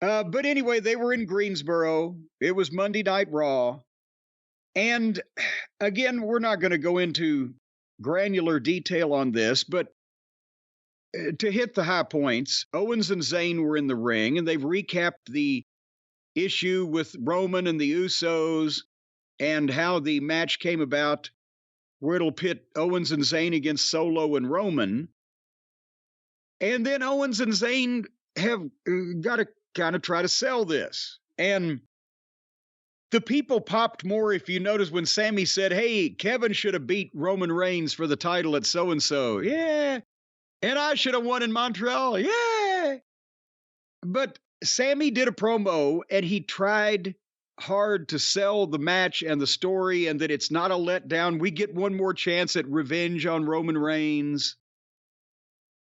But anyway, they were in Greensboro. It was Monday Night Raw. And again, we're not going to go into granular detail on this, but to hit the high points, Owens and Zayn were in the ring, and they've recapped the issue with Roman and the Usos and how the match came about, where it'll pit Owens and Zayn against Solo and Roman. And then Owens and Zayn have got to kind of try to sell this. And the people popped more, if you notice, when Sami said, hey, Kevin should have beat Roman Reigns for the title at so-and-so. Yeah. And I should have won in Montreal. Yeah. But Sami did a promo, and he tried hard to sell the match and the story, and that it's not a letdown. We get one more chance at revenge on Roman Reigns.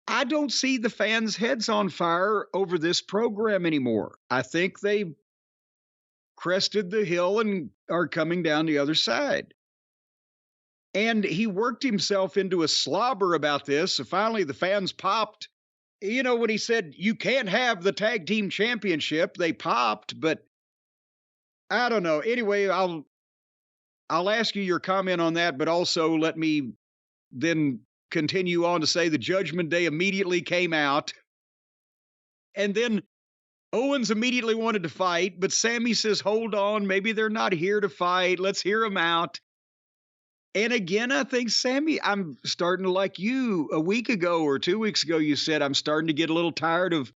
I don't see the fans' heads on fire over this program anymore. I think they crested the hill and are coming down the other side. And he worked himself into a slobber about this. So finally, the fans popped. You know, when he said, you can't have the tag team championship, they popped, but I don't know. Anyway, I'll ask you your comment on that, but also let me then continue on to say the Judgment Day immediately came out. And then Owens immediately wanted to fight, but Sami says, hold on, maybe they're not here to fight. Let's hear them out. And again, I think, Sami, I'm starting to like you a week ago or 2 weeks ago. You said, I'm starting to get a little tired of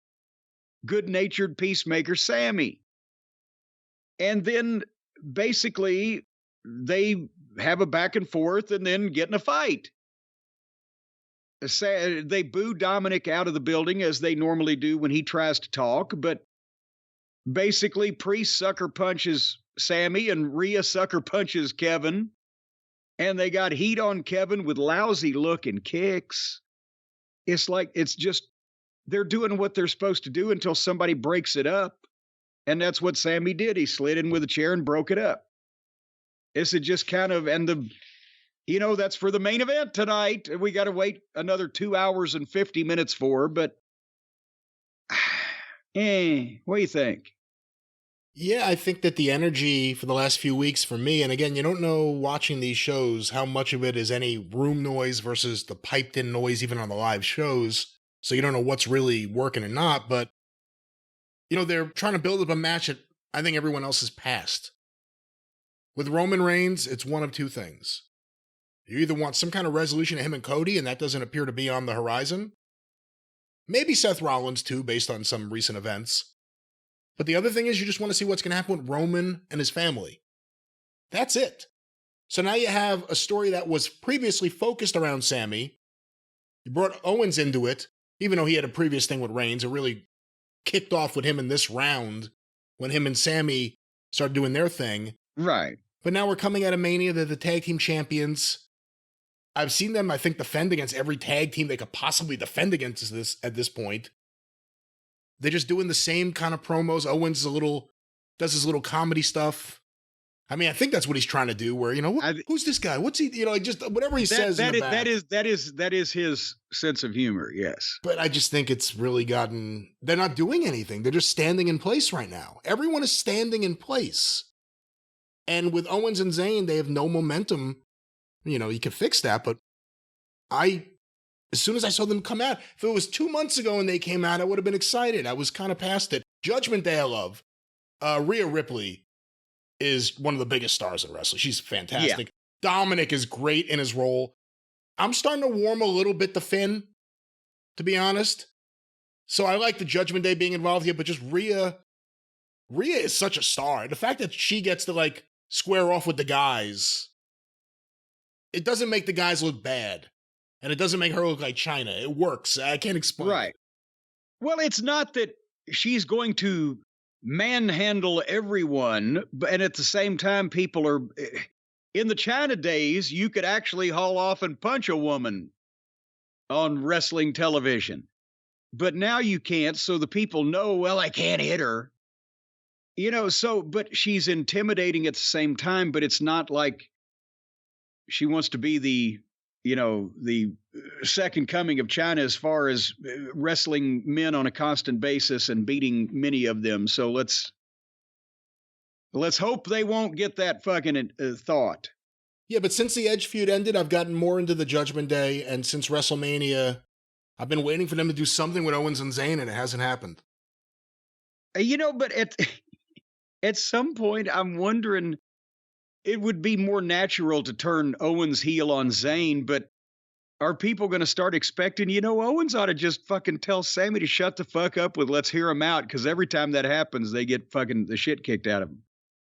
good-natured peacemaker Sami. And then basically they have a back and forth and then get in a fight. They boo Dominic out of the building as they normally do when he tries to talk, but basically Priest sucker punches Sami and Rhea sucker punches Kevin. And they got heat on Kevin with lousy looking kicks. It's like, it's just, they're doing what they're supposed to do until somebody breaks it up. And that's what Sami did. He slid in with a chair and broke it up. This is just kind of, and that's for the main event tonight. We got to wait another 2 hours and 50 minutes for, but what do you think? Yeah, I think that the energy for the last few weeks for me, and again, you don't know watching these shows how much of it is any room noise versus the piped in noise even on the live shows. So you don't know what's really working and not, but they're trying to build up a match that I think everyone else has passed. With Roman Reigns, it's one of two things. You either want some kind of resolution of him and Cody, and that doesn't appear to be on the horizon. Maybe Seth Rollins too, based on some recent events. But the other thing is you just want to see what's going to happen with Roman and his family. That's it. So now you have a story that was previously focused around Sami. You brought Owens into it, even though he had a previous thing with Reigns. It really kicked off with him in this round when him and Sami started doing their thing. Right. But now we're coming at a Mania. They're the tag team champions. I've seen them, I think, defend against every tag team they could possibly defend against at this point. They're just doing the same kind of promos. Owens does his little comedy stuff. I mean, I think that's what he's trying to do. Where who's this guy? What's he? Just whatever he says. That is his sense of humor. Yes, but I just think it's really gotten. They're not doing anything. They're just standing in place right now. Everyone is standing in place, and with Owens and Zayn, they have no momentum. You can fix that, but as soon as I saw them come out, if it was 2 months ago and they came out, I would have been excited. I was kind of past it. Judgment Day, I love. Rhea Ripley is one of the biggest stars in wrestling. She's fantastic. Yeah. Dominic is great in his role. I'm starting to warm a little bit to Finn, to be honest. So I like the Judgment Day being involved here, but just Rhea is such a star. The fact that she gets to square off with the guys, it doesn't make the guys look bad. And it doesn't make her look like China. It works. I can't explain Right. it. Well, it's not that she's going to manhandle everyone, and at the same time, people are... In the China days, you could actually haul off and punch a woman on wrestling television. But now you can't, so the people know, well, I can't hit her. But she's intimidating at the same time, but it's not like she wants to be the the second coming of China as far as wrestling men on a constant basis and beating many of them. So let's hope they won't get that fucking thought. Yeah, but since the Edge feud ended, I've gotten more into the Judgment Day, and since WrestleMania, I've been waiting for them to do something with Owens and Zayn, and it hasn't happened. But at some point, I'm wondering, it would be more natural to turn Owens heel on Zayn, but are people going to start expecting, Owens ought to just fucking tell Sammy to shut the fuck up with "let's hear him out," because every time that happens, they get fucking the shit kicked out of them.